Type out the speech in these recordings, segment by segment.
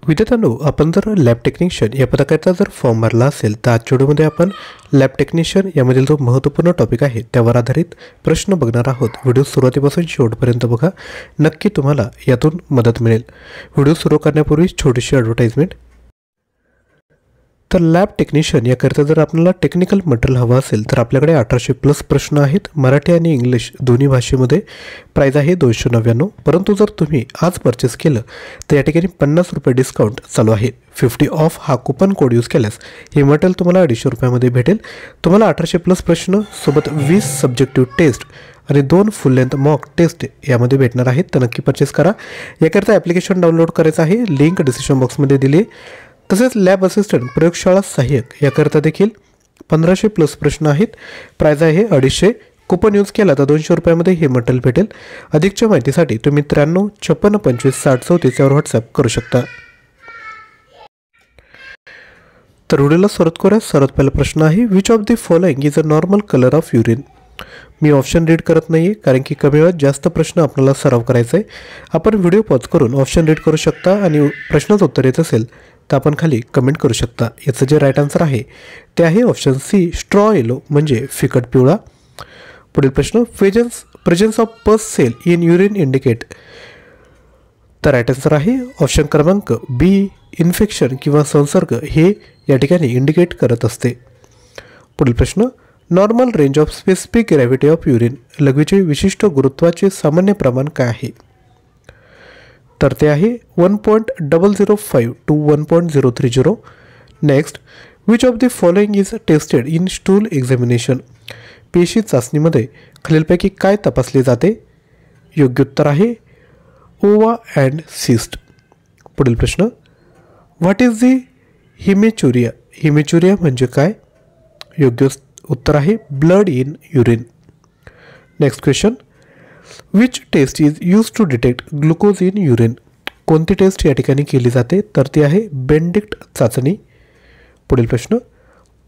विद्यार्थ्यांनो, आपण जर लॅब टेक्निशियन या पदाकरता जर फॉर्म भरला असेल तर आजच्या व्हिडिओमध्ये आपण लॅब टेक्निशियन यामधील जो महत्त्वपूर्ण टॉपिक आहे त्यावर आधारित प्रश्न बघणार आहोत। व्हिडिओ सुरुवातीपासून शेवटपर्यंत बघा, नक्की तुम्हाला यातून मदत मिळेल। व्हिडिओ सुरू करण्यापूर्वी छोटीशी ॲडव्हर्टाइजमेंट। तर लॅब टेक्निशियन याकरता जर आपल्याला टेक्निकल मटेरियल हवं असेल तर आपल्याकडे 1800+ प्रश्न आहेत। मराठी आणि इंग्लिश दोन्ही भाषेमध्ये प्राइस आहे 299। परंतु जर तुम्ही आज परचेस केलं तर या ठिकाणी 50 रुपये डिस्काउंट चालू आहे। 50 ऑफ हा कुपन कोड यूज केल्यास हे मटेरियल तुम्हाला 250 रुपयामध्ये भेटेल। तुम्हाला 1800+ प्रश्न सोबत 20 सब्जेक्टिव्ह टेस्ट आणि 2 फुल लेंथ मॉक टेस्ट यामध्ये भेटणार आहेत। तर नक्की परचेस करा। याकरता ॲप्लिकेशन डाउनलोड करायचं आहे, लिंक डिस्क्रिप्शन बॉक्समध्ये दिली आहे। तसेच लॅब असिस्टंट प्रयोगशाळा सहाय्यक याकरता देखील 1500+ प्रश्न आहेत। प्राइस आहे 250। कुपन यूज केला तर 200 रुपयामध्ये हे मटेरियल भेटेल। अधिकच्या माहितीसाठी तुम्ही 93 56 25 60 34 यावर व्हॉट्सअप करू शकता। तर व्हिडिओला सुरुवात करूया। सर्वात पहिला प्रश्न आहे, which of the following is a normal colour of urine. Me option read करत नाही आहे कारण की कमी वेळात जास्त प्रश्न आपल्याला सराव करायचा आहे। आपण व्हिडिओ पॉज करून ऑप्शन रीड करू शकता आणि प्रश्नाचं उत्तर येत असेल तर आपण खाली कमेंट करू शकता। याचं जे राईट आन्सर आहे ते आहे ऑप्शन सी, स्ट्रॉ येलो म्हणजे फिकट पिवळा। पुढील प्रश्न, presence of pus cell in urine indicate. तर राईट आन्सर आहे ऑप्शन क्रमांक बी, इन्फेक्शन किंवा संसर्ग हे या ठिकाणी इंडिकेट करत असते। पुढील प्रश्न, normal range of specific gravity of urine. लघवीचे विशिष्ट गुरुत्वाचे सामान्य प्रमाण काय आहे? तर ते आहे 1.005 to 1.030। Next, which of the following is tested in stool examination. पेशी चाचणीमध्ये खालीलपैकी काय तपासले जाते? योग्य उत्तर आहे ओवा अँड सिस्ट। पुढील प्रश्न, what is the haematuria. Haematuria म्हणजे काय? योग्य उत्तर आहे blood in urine. Next question, which test is use to detect glucose in urine. कोणती टेस्ट या ठिकाणी केली जाते? तर ती आहे बेंडिक्ट चाचणी। पुढील प्रश्न,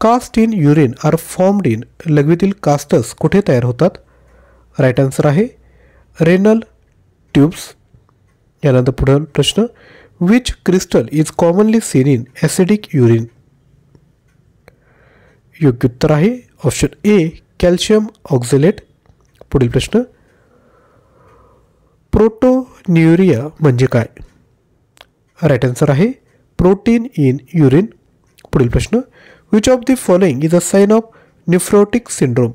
cast in urine are formed in. लघवीतील कास्टस कुठे तयार होतात? राईट आन्सर आहे रेनल ट्यूब्स। यानंतर पुढील प्रश्न, which crystal is commonly seen in acidic urine. योग्य उत्तर आहे ऑप्शन ए, कॅल्शियम ऑक्झलेट। पुढील प्रश्न, प्रोटोन्युरिया म्हणजे काय? राईट आन्सर आहे प्रोटीन इन युरिन। पुढील प्रश्न, which of the following is a sign of nephrotic syndrome.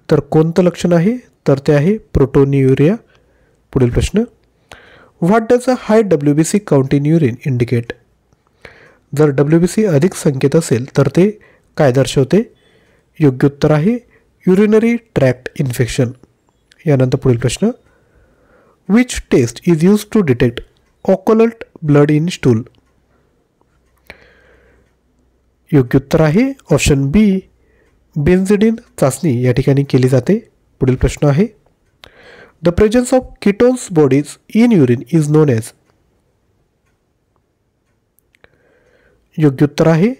तर कोणतं लक्षण आहे? तर ते आहे प्रोटोन्युरिया। पुढील प्रश्न, what does a high WBC count in urine indicate. जर WBC अधिक संख्येत असेल तर ते काय दर्शवते? योग्य उत्तर आहे युरिनरी ट्रॅक्ट इन्फेक्शन। यानंतर पुढील प्रश्न, which test is use to detect occult blood in stool. योग्य उत्तर आहे ऑप्शन बी, बेन्झिडिन चाचणी या ठिकाणी केली जाते। पुढील प्रश्न आहे, the presence of ketone bodies in urine is known as. योग्य उत्तर आहे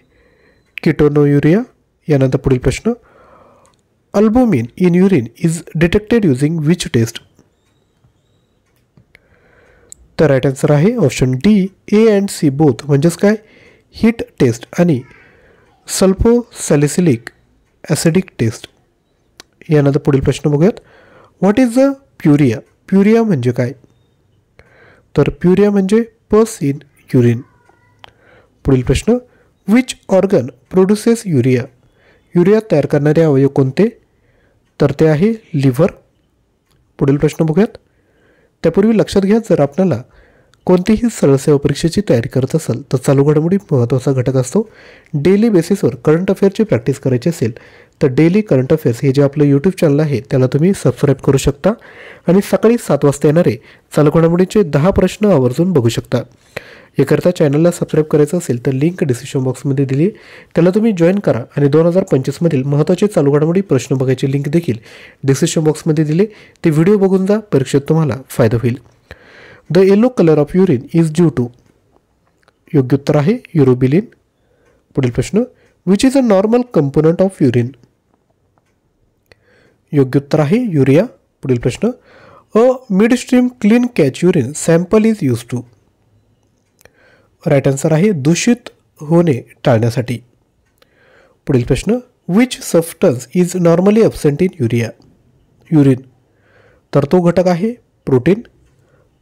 कीटोनोयुरिया। यानंतर पुढील प्रश्न, albumin in urine is detected using which test. तर राईट आन्सर आहे option D, A and C both म्हणजेच काय, हीट टेस्ट आणि सल्फोसॅलिसिलिक ॲसिडिक टेस्ट। यानंतर पुढील प्रश्न बघूयात, व्हॉट इज द प्युरिया। प्युरिया म्हणजे काय? तर प्युरिया म्हणजे पस इन युरिन। पुढील प्रश्न, which organ produces urea. Urea तयार करणारे अवयव कोणते? तर ते आहे लिव्हर। पुढील प्रश्न बघूयात। त्यापूर्वी लक्षात घ्या, जर आपल्याला कोणतीही सरळ सेवा परीक्षेची तयारी करत असाल तर चालू घडामोडी महत्त्वाचा घटक असतो। डेली बेसिसवर करंट अफेअरची प्रॅक्टिस करायची असेल तर डेली करंट अफेअर्स हे जे आपलं यूट्यूब चॅनल आहे त्याला तुम्ही सबस्क्राईब करू शकता आणि सकाळी 7 वाजता येणारे चालू घडामोडीचे 10 प्रश्न आवर्जून बघू शकता। याकरता चॅनलला सबस्क्राईब करायचं असेल तर लिंक डिस्क्रिप्शन बॉक्समध्ये दिली आहे, त्याला तुम्ही जॉईन करा आणि 2025 मधील महत्त्वाचे चालू घडामोडी प्रश्न बघायची लिंक देखील डिस्क्रिप्शन बॉक्समध्ये दिले, ते व्हिडिओ बघून जा, परीक्षेत तुम्हाला फायदा होईल। The yellow colour of urine is due to. योग्य उत्तर आहे युरोबिलिन। पुढील प्रश्न, which is a normal component of urine. योग्य उत्तर आहे युरिया। पुढील प्रश्न, a midstream clean catch urine sample is use to. Right answer आहे दूषित होणे टाळण्यासाठी. पुढील प्रश्न, which substance is normally absent in urine. तर तो घटक आहे प्रोटीन.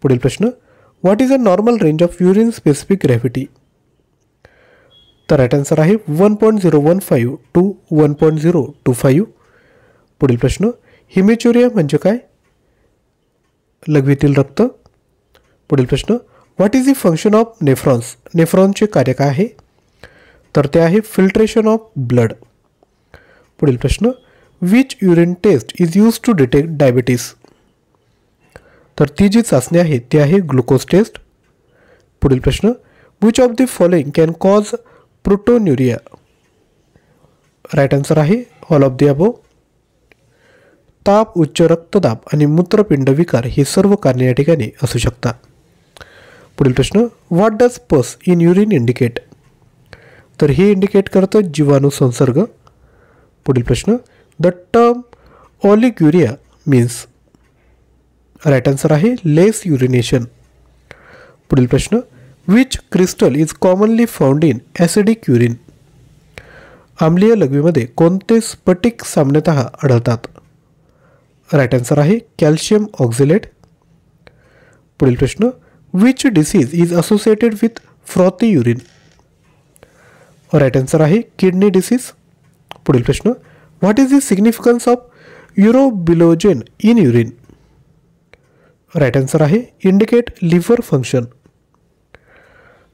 पुढील प्रश्न, what is a normal range of urine specific gravity. तर राईट आन्सर आहे 1.015 टू 1.025. पुढील प्रश्न, हिमेच्युरिया म्हणजे काय. लघवीतील रक्त. पुढील प्रश्न, what is the function of nephrons. नेफ्रॉनचे कार्य काय आहे. तर ते आहे फिल्ट्रेशन ऑफ ब्लड. पुढील प्रश्न, which urine test is use to detect diabetes. तर ती जी चाचणी आहे ती आहे ग्लुकोज टेस्ट. पुढील प्रश्न, which of the following can cause proteinuria. Right answer आहे ऑल ऑफ द अबोव. ताप, उच्च रक्तदाब आणि मूत्रपिंड विकार हे सर्व कारणे या ठिकाणी असू शकतात. पुढील प्रश्न, what does pus in urine indicate. तर हे इंडिकेट करतं जीवाणू संसर्ग. पुढील प्रश्न, the term oliguria means. Right answer आहे लेस युरिनेशन. पुढील प्रश्न, which crystal is commonly found in acidic urine. आम्लीय लघवीमध्ये कोणते स्फटिक सामान्यतः आढळतात. राईट आन्सर आहे कॅल्शियम ऑक्झिलेट. पुढील प्रश्न, which disease is associated with frothy urine. Right answer आहे किडनी डिसीज. पुढील प्रश्न, what is the significance of युरोबिलोजेन in urine. Right answer आहे इंडिकेट लिव्हर फंक्शन.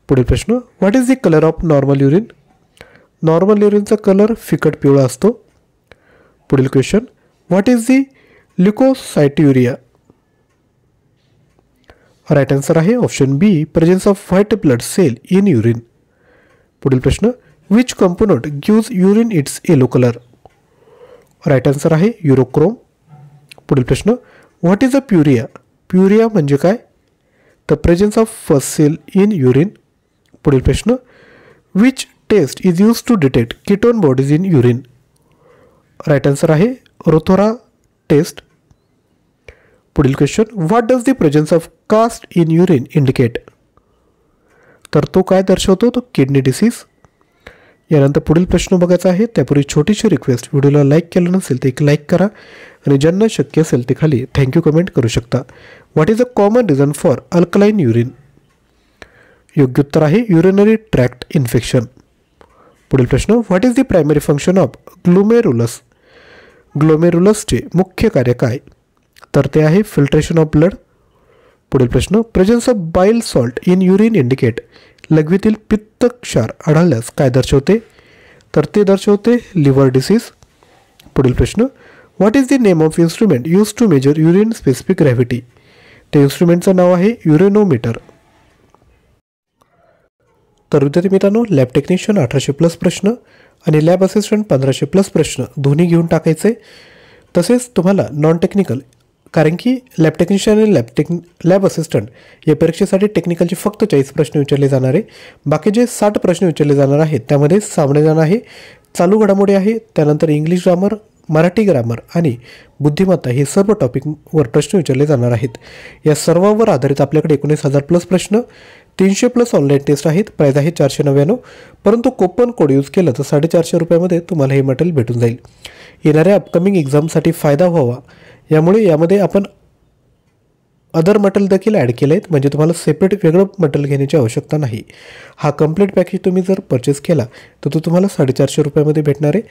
पुढील प्रश्न, what is the colour of normal urine. Normal युरिनचा colour फिकट पिवळा असतो. पुढील question, what is the leukocyturia. Right answer आहे option B presence of white blood cell in urine. पुढील प्रश्न, which component gives urine its yellow colour. Right answer आहे urochrome. पुढील प्रश्न, व्हॉट इज अ प्युरिया. प्युरिया म्हणजे काय. The presence of first cell in urine. पुढील प्रश्न, which test is use to detect ketone bodies in urine. Right answer आहे Rothera test. पुढील question, what does the presence of cast in urine indicate. तर तो काय दर्शवतो, तो kidney disease. यानंतर पुढील प्रश्न बघायचा आहे त्यापूर्वी छोटीशी रिक्वेस्ट, व्हिडिओला लाईक केलं नसेल तर एक लाईक करा आणि ज्यांना शक्य असेल ते खाली थँक्यू कमेंट करू शकता. What is a common reason for alkaline urine. योग्य उत्तर आहे युरिनरी ट्रॅक्ट इन्फेक्शन. पुढील प्रश्न, what is the primary function of glomerulus. ग्लोमेरुलसचे मुख्य कार्य काय. तर ते आहे फिल्ट्रेशन ऑफ ब्लड. पुढील प्रश्न, प्रेझेन्स ऑफ बाईल सॉल्ट इन युरिन इंडिकेट. लघवीतील पित्त क्षार आढळल्यास काय दर्शवते. तर ते दर्शवते लिव्हर डिसीज. पुढील प्रश्न, what is the name of instrument use to measure urine specific gravity. ते इन्स्ट्रुमेंटचं नाव आहे युरेनोमीटर. तर विद्यार्थी मित्रांनो, लॅब टेक्निशियन 1800+ प्रश्न आणि लॅब असिस्टंट 1500+ प्रश्न दोन्ही घेऊन टाकायचे. तसेच तुम्हाला नॉन टेक्निकल, कारण की लॅब टेक्निशियन आणि लॅब असिस्टंट या परीक्षेसाठी टेक्निकलचे फक्त 40 प्रश्न विचारले जाणार आहे. बाकी जे 60 प्रश्न विचारले जाणार आहेत त्यामध्ये सामान्य ज्ञान आहे, चालू घडामोडी आहे, त्यानंतर इंग्लिश ग्रामर, मराठी ग्रामर आणि बुद्धिमत्ता हे सर्व टॉपिकवर प्रश्न विचारले जाणार आहेत. या सर्वांवर आधारित आपल्याकडे 19,000+ प्रश्न, 300+ ऑनलाईन टेस्ट आहेत. प्राईज आहे 499. परंतु कोपन कोड यूज केलं तर 450 रुपयामध्ये तुम्हाला हे मटेरियल भेटून जाईल. येणाऱ्या अपकमिंग एक्झामसाठी फायदा व्हावा यामुळे यामध्ये आपण अदर मटेरियल देखील ॲड केले आहेत, म्हणजे तुम्हाला सेपरेट वेगळं मटेरियल घेण्याची आवश्यकता नाही. हा कंप्लीट पॅकेज तुम्ही जर परचेस केला तर तो तुम्हाला 450 रुपयामध्ये भेटणार आहे.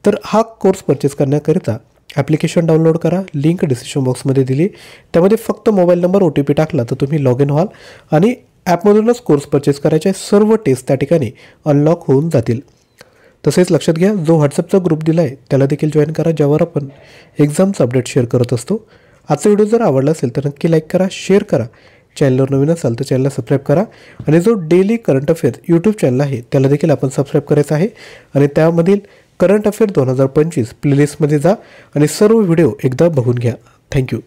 तर हा कोर्स परचेस करण्याकरिता ॲप्लिकेशन डाउनलोड करा, लिंक डिस्क्रिप्शन बॉक्समध्ये दिली. त्यामध्ये फक्त मोबाईल नंबर OTP टाकला तर तुम्ही लॉग इन व्हाल आणि ॲपमधूनच कोर्स परचेस करायचे. सर्व टेस्ट त्या ठिकाणी अनलॉक होऊन जातील. तसेच लक्षात घ्या, जो व्हॉट्सअपचा ग्रुप दिला आहे त्याला देखील जॉईन करा, ज्यावर आपण एक्झामचं अपडेट शेअर करत असतो. आजचा व्हिडिओ जर आवडला असेल तर नक्की लाईक करा, शेअर करा. चॅनलवर नवीन असाल तर चॅनलला सबस्क्राईब करा आणि जो daily current affair YouTube channel आहे त्याला देखील आपण सबस्क्राईब करायचं आहे. आणि त्यामधील करंट अफेअर 2025 प्लेलिस्टमध्ये जा आणि सर्व व्हिडिओ एकदा बघून घ्या. थँक्यू.